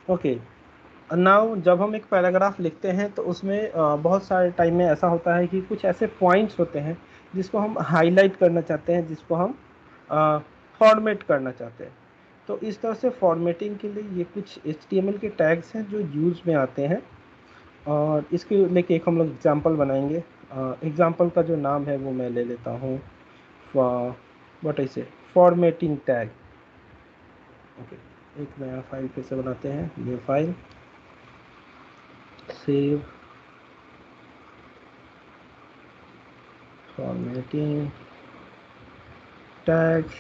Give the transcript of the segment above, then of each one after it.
Okay, now जब हम एक पैराग्राफ लिखते हैं तो उसमें बहुत सारे टाइम में ऐसा होता है कि कुछ ऐसे पॉइंट्स होते हैं जिसको हम हाईलाइट करना चाहते हैं, जिसको हम फॉर्मेट करना चाहते हैं। तो इस तरह से फॉर्मेटिंग के लिए ये कुछ HTML के टैग्स हैं जो यूज़ में आते हैं, और इसके लेके एक हम लोग एग्जांपल बनाएंगे। एग्जांपल का जो नाम है वो मैं ले लेता हूँ, व्हाट आई से, फॉर्मेटिंग टैग। ओके, एक नया फाइल फिर से बनाते हैं, new file, save, formatting tags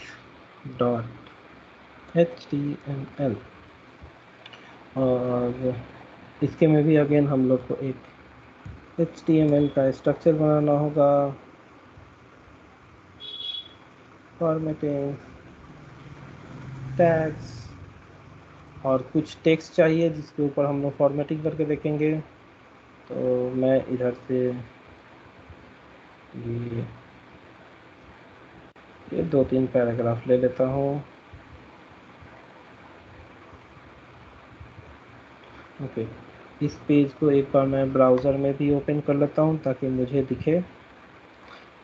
dot HTML। और इसके में भी अगेन हम लोग को एक HTML का स्ट्रक्चर बनाना होगा, फॉर्मेटिंग टैग्स, और कुछ टेक्स्ट चाहिए जिसके ऊपर हम लोग फॉर्मेटिंग करके देखेंगे। तो मैं इधर से ये 2-3 पैराग्राफ ले लेता हूँ। ओके, इस पेज को एक बार मैं ब्राउज़र में भी ओपन कर लेता हूँ ताकि मुझे दिखे।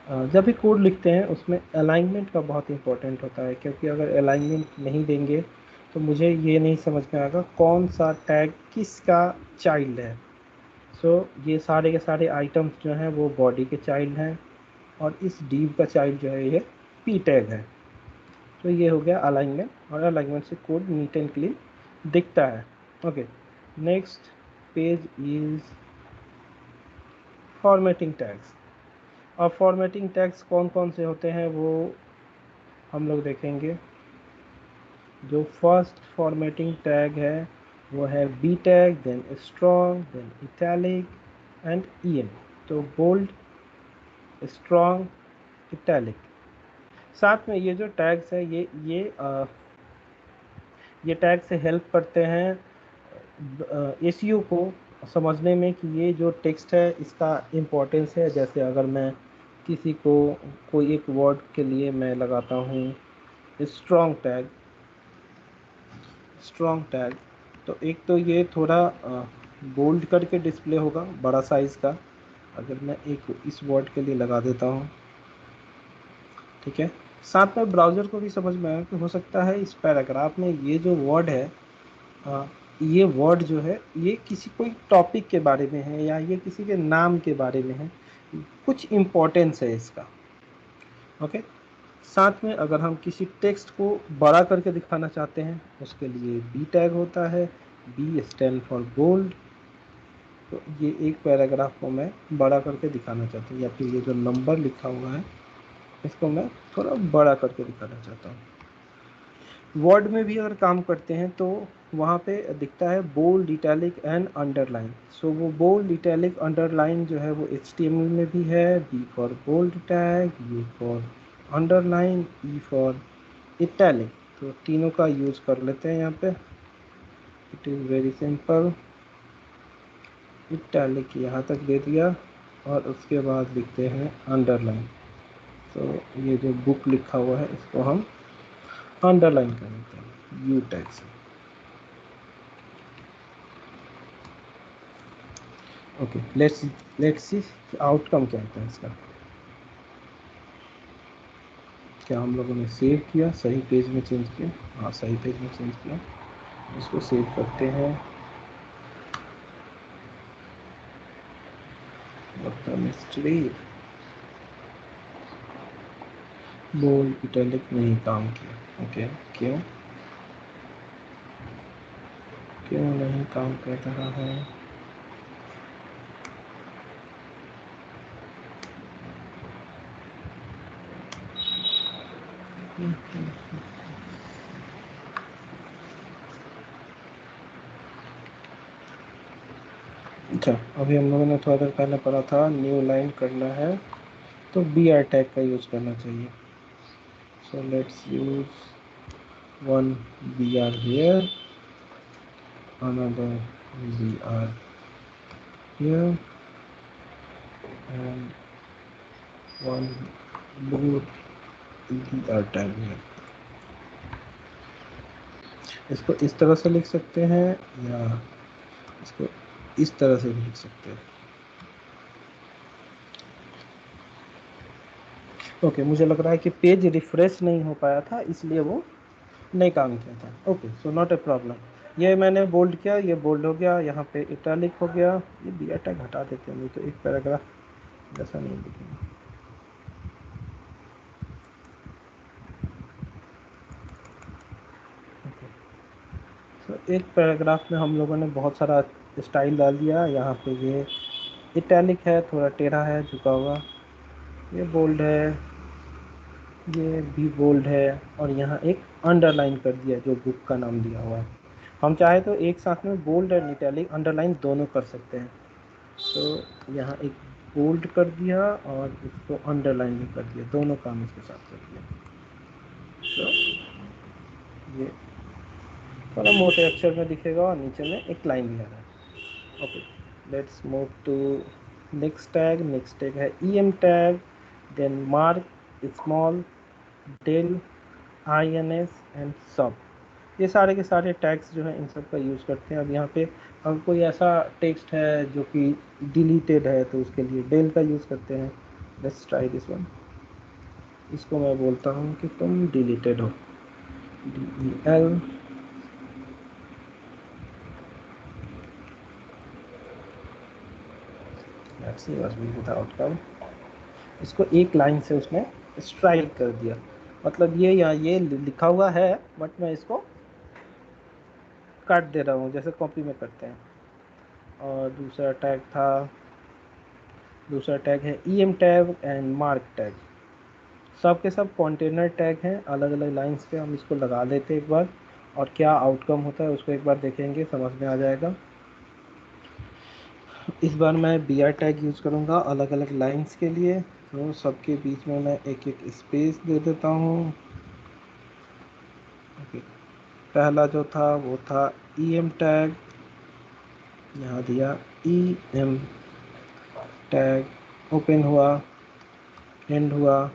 जब भी कोड लिखते हैं उसमें अलाइनमेंट का बहुत इंपॉर्टेंट होता है, क्योंकि अगर अलाइनमेंट नहीं देंगे तो मुझे ये नहीं समझ में आएगा कौन सा टैग किसका चाइल्ड है। सो ये सारे के सारे आइटम्स जो हैं वो बॉडी के चाइल्ड हैं, और इस div का चाइल्ड जो है ये p टैग है। तो ये हो गया अलाइनमेंट, और अलाइनमेंट से कोड नीट एंड क्लीन दिखता है। Okay, next page is formatting tags. और फॉर्मेटिंग टैग्स कौन कौन से होते हैं वो हम लोग देखेंगे। जो फर्स्ट फॉर्मेटिंग टैग है वो है b tag, then strong, then italic and en। तो बोल्ड, स्ट्रॉन्ग, इटैलिक, साथ में ये जो टैग्स है ये टैग से हेल्प करते हैं SEO को समझने में कि ये जो टेक्स्ट है इसका इम्पोर्टेंस है। जैसे अगर मैं किसी को कोई एक वर्ड के लिए मैं लगाता हूँ स्ट्रॉन्ग टैग, स्ट्रॉन्ग टैग, तो एक तो ये थोड़ा बोल्ड करके डिस्प्ले होगा, बड़ा साइज़ का। अगर मैं एक इस वर्ड के लिए लगा देता हूँ, ठीक है, साथ में ब्राउज़र को भी समझ में आया कि हो सकता है इस पैराग्राफ में ये जो वर्ड है, ये वर्ड जो है ये किसी कोई टॉपिक के बारे में है या ये किसी के नाम के बारे में है, कुछ इम्पोर्टेंस है इसका। ओके, साथ में अगर हम किसी टेक्स्ट को बड़ा करके दिखाना चाहते हैं उसके लिए बी टैग होता है, बी स्टैंड फॉर बोल्ड। तो ये एक पैराग्राफ को मैं बड़ा करके दिखाना चाहता हूँ, या फिर ये जो नंबर लिखा हुआ है इसको मैं थोड़ा बड़ा करके दिखाना चाहता हूँ। वर्ड में भी अगर काम करते हैं तो वहाँ पे दिखता है बोल्ड, इटैलिक एंड अंडरलाइन। सो वो बोल्ड, इटैलिक, अंडरलाइन जो है वो HTML में भी है, B for bold tag, U for underline, E for italic. तो तीनों का यूज़ कर लेते हैं यहाँ पे। It is very simple, italic यहाँ तक दे दिया, और उसके बाद लिखते हैं अंडरलाइन। तो ये जो बुक लिखा हुआ है इसको हम अंडरलाइन कर देते हैं U टैग से। ओके, लेट्स सी आउटकम क्या होता है इसका। क्या हम लोगों ने सेव किया, सही पेज में चेंज किया? हाँ, सही पेज में चेंज किया। इसको सेव करते हैं। डॉक्टर मिस्ट्री, बोल्ड, इटैलिक नहीं काम किया। ओके, क्यों क्यों नहीं काम कर रहा है? अच्छा, अभी हम लोगों ने थोड़ा देर पहले पढ़ा था न्यू लाइन करना है तो BR टैग का यूज़ करना चाहिए। So let's use one BR here, another BR here, and one more BR tag here. इसको इस तरह से लिख सकते हैं या इसको इस तरह से भी लिख सकते हैं। ओके, मुझे लग रहा है कि पेज रिफ्रेश नहीं हो पाया था, इसलिए वो नहीं काम किया था। Okay, so not a problem. ये मैंने बोल्ड किया, ये बोल्ड हो गया, यहाँ पे इटैलिक हो गया। ये बी टैग हटा देते हैं, नहीं तो एक पैराग्राफ जैसा नहीं दिखेगा। ओके, तो एक पैराग्राफ में हम लोगों ने बहुत सारा स्टाइल डाल दिया। यहाँ पे ये इटैलिक है, थोड़ा टेढ़ा है, झुका हुआ। ये बोल्ड है, ये भी बोल्ड है, और यहाँ एक अंडरलाइन कर दिया जो बुक का नाम दिया हुआ है। हम चाहे तो एक साथ में बोल्ड और इटैलिक अंडरलाइन दोनों कर सकते हैं। तो यहाँ एक बोल्ड कर दिया और इसको अंडरलाइन भी कर दिया, दोनों काम इसके साथ कर दिया। तो ये थोड़ा मोटे अक्षर में दिखेगा और नीचे में एक लाइन भी आ रहा है। Okay, let's move to next tag. Next tag है em tag, then mark, small, del, ins and सब। ये सारे के सारे टैग्स जो है इन सब का यूज़ करते हैं। अब यहाँ पे अगर कोई ऐसा टेक्स्ट है जो कि डिलीटेड है तो उसके लिए डेल का यूज़ करते हैं। Let's try this one. इसको मैं बोलता हूँ कि तुम डिलीटेड हो, DEL। Let's see what will be the outcome. इसको एक लाइन से उसने स्ट्राइक कर दिया, मतलब ये यहाँ ये लिखा हुआ है बट मैं इसको काट दे रहा हूँ जैसे कॉपी में करते हैं। और दूसरा टैग है em tag and mark tag. सब के सब कंटेनर टैग हैं, अलग अलग लाइंस पे। हम इसको लगा देते एक बार और क्या आउटकम होता है उसको एक बार देखेंगे, समझ में आ जाएगा। इस बार मैं br टैग यूज़ करूँगा अलग अलग लाइंस के लिए। तो सबके बीच में मैं एक एक स्पेस दे देता हूँ। ओके, पहला जो था वो था em टैग, यहाँ दिया em टैग, ओपन हुआ, एंड हुआ,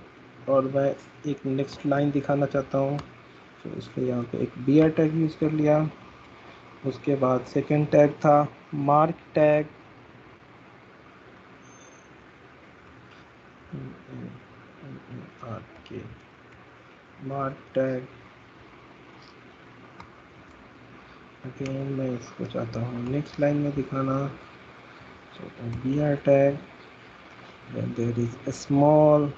और मैं एक नेक्स्ट लाइन दिखाना चाहता हूँ तो इसलिए यहाँ पे एक br टैग यूज़ कर लिया। उसके बाद सेकंड टैग था मार्क टैग, के मार्क टैग। अगेन मैं इसको चाहता हूँ नेक्स्ट लाइन में दिखाना, so br tag, then there is a small,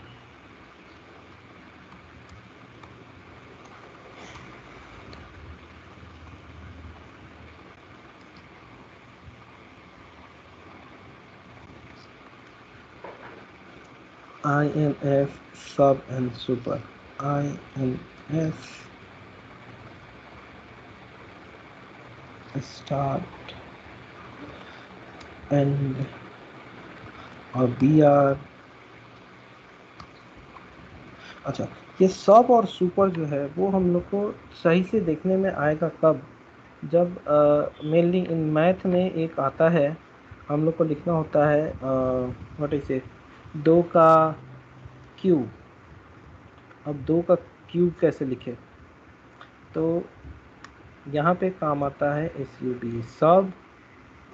INF sub and super, INF start and और BR। अच्छा, ये सब और सुपर जो है वो हम लोग को सही से देखने में आएगा कब, जब मेनली इन मैथ में एक आता है, हम लोग को लिखना होता है व्हाट इज इट, 2 का क्यूब। अब 2 का क्यूब कैसे लिखे, तो यहाँ पे काम आता है SUB सब।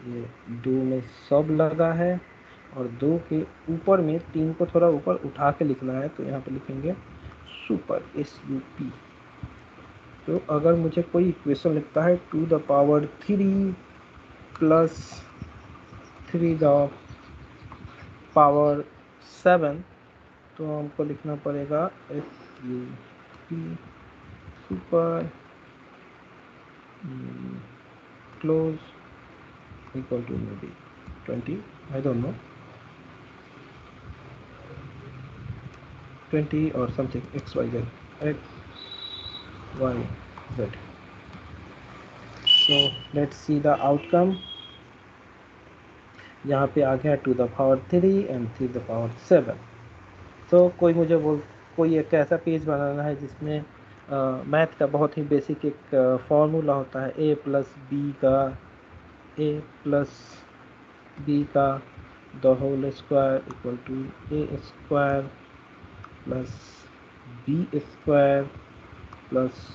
ये 2 में सब लगा है और 2 के ऊपर में 3 को थोड़ा ऊपर उठा के लिखना है, तो यहाँ पे लिखेंगे सुपर SUP। तो अगर मुझे कोई इक्वेशन लिखता है 2 the power 3 plus 3 the power 7, तो हमको लिखना पड़ेगा SUP super close equal to may be 20, I don't know, 20 और something XYZ, XYZ। so let's see the outcome। यहाँ पे आ गया 2 the power 3 and 3 the power 7। तो कोई एक ऐसा पेज बनाना है जिसमें मैथ का बहुत ही बेसिक एक फॉर्मूला होता है a प्लस बी का the whole square equal to A square plus B square plus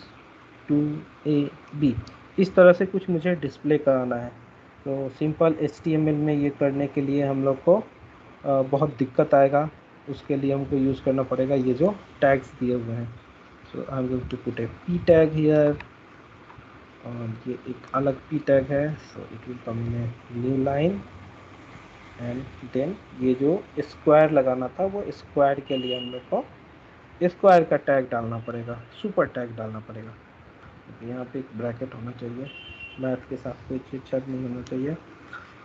2ab, इस तरह से कुछ मुझे डिस्प्ले कराना है। तो सिंपल HTML में ये करने के लिए हम लोग को बहुत दिक्कत आएगा, उसके लिए हमको यूज़ करना पड़ेगा ये जो टैग्स दिए हुए हैं। So I am going to put a p tag here, और ये एक अलग p टैग है, so it will come in a new line, and then ये जो स्क्वायर लगाना था वो स्क्वायर के लिए हम लोग को स्क्वायर का टैग डालना पड़ेगा, सुपर टैग डालना पड़ेगा। यहाँ पे एक ब्रैकेट होना चाहिए, मैथ के साथ कोई छेड़छाड़ नहीं होना चाहिए।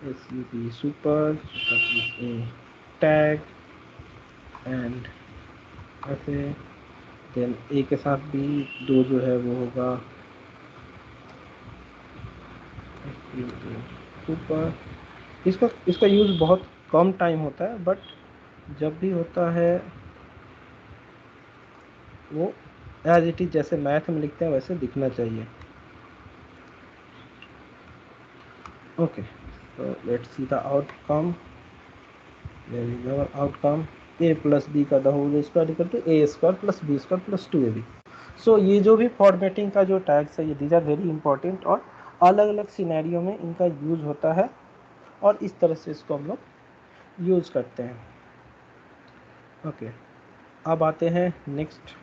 SUP super is a tag, and ऐसे देन ए के साथ भी दो जो है वो होगा सुपर। इसका यूज़ बहुत कम टाइम होता है, बट जब भी होता है वो एज इट इज जैसे मैथ में लिखते हैं वैसे दिखना चाहिए। Okay, so let's see the outcome. There is our outcome, a plus b का the whole square equal to a square plus b square plus 2ab। So ये जो भी फॉर्मेटिंग का जो टैग्स है ये दीज आर वेरी इंपॉर्टेंट, और अलग अलग सिनेरियो में इनका यूज़ होता है, और इस तरह से इसको हम लोग यूज़ करते हैं। ओके, अब आते हैं नेक्स्ट